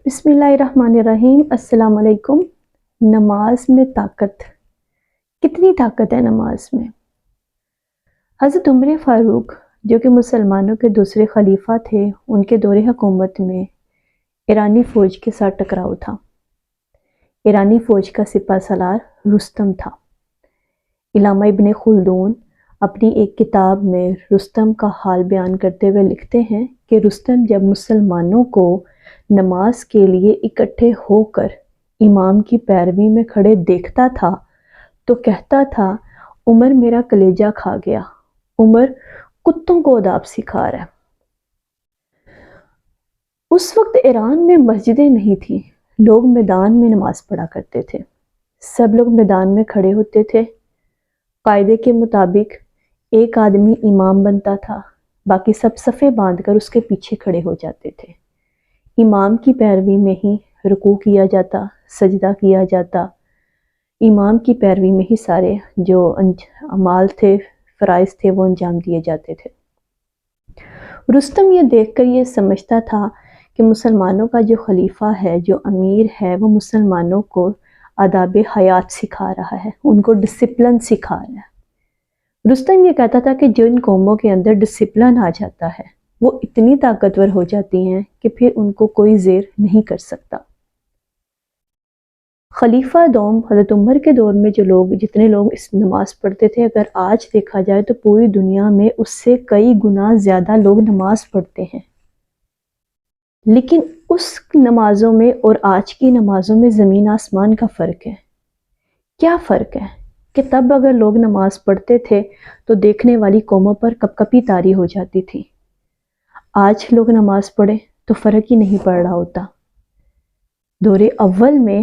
بسم اللہ الرحمن الرحیم۔ السلام علیکم۔ نماز میں طاقت، کتنی طاقت ہے نماز میں؟ حضرت عمر فاروق جو کہ مسلمانوں کے دوسرے خلیفہ تھے، ان کے دور حکومت میں ایرانی فوج کے ساتھ ٹکراؤ تھا۔ ایرانی فوج کا سپہ سالار رستم تھا۔ علامہ ابن خلدون اپنی ایک کتاب میں رستم کا حال بیان کرتے ہوئے لکھتے ہیں کہ رستم جب مسلمانوں کو نماز کے لیے اکٹھے ہو کر امام کی پیروی میں کھڑے دیکھتا تھا تو کہتا تھا، عمر میرا کلیجہ کھا گیا، عمر کتوں کو آداب سکھا رہا ہے۔ اس وقت ایران میں مسجدیں نہیں تھیں، لوگ میدان میں نماز پڑھا کرتے تھے۔ سب لوگ میدان میں کھڑے ہوتے تھے۔ قاعدے کے مطابق ایک آدمی امام بنتا تھا، باقی سب صفیں باندھ کر اس کے پیچھے کھڑے ہو جاتے تھے۔ امام کی پیروی میں ہی رکوع کیا جاتا، سجدہ کیا جاتا، امام کی پیروی میں ہی سارے جو اعمال تھے، فرائض تھے، وہ انجام دیے جاتے تھے۔ رستم یہ دیکھ کر یہ سمجھتا تھا کہ مسلمانوں کا جو خلیفہ ہے، جو امیر ہے، وہ مسلمانوں کو آداب حیات سکھا رہا ہے، ان کو ڈسپلن سکھا رہا ہے۔ رستم یہ کہتا تھا کہ جن قوموں کے اندر ڈسپلن آ جاتا ہے وہ اتنی طاقتور ہو جاتی ہیں کہ پھر ان کو کوئی زیر نہیں کر سکتا۔ خلیفہ دوم حضرت عمر کے دور میں جتنے لوگ اس نماز پڑھتے تھے، اگر آج دیکھا جائے تو پوری دنیا میں اس سے کئی گنا زیادہ لوگ نماز پڑھتے ہیں۔ لیکن اس نمازوں میں اور آج کی نمازوں میں زمین آسمان کا فرق ہے۔ کیا فرق ہے کہ تب اگر لوگ نماز پڑھتے تھے تو دیکھنے والی قوموں پر کپ کپی طاری ہو جاتی تھی۔ آج لوگ نماز پڑھیں تو فرق ہی نہیں پڑ رہا ہوتا۔ دور اول میں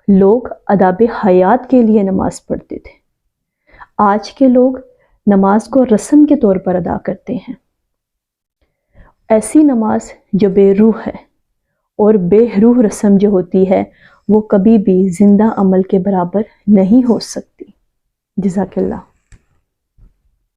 لوگ آداب حیات کے لیے نماز پڑھتے تھے، آج کے لوگ نماز کو رسم کے طور پر ادا کرتے ہیں۔ ایسی نماز جو بے روح ہے، اور بے روح رسم جو ہوتی ہے وہ کبھی بھی زندہ عمل کے برابر نہیں ہو سکتی۔ جزاک اللہ۔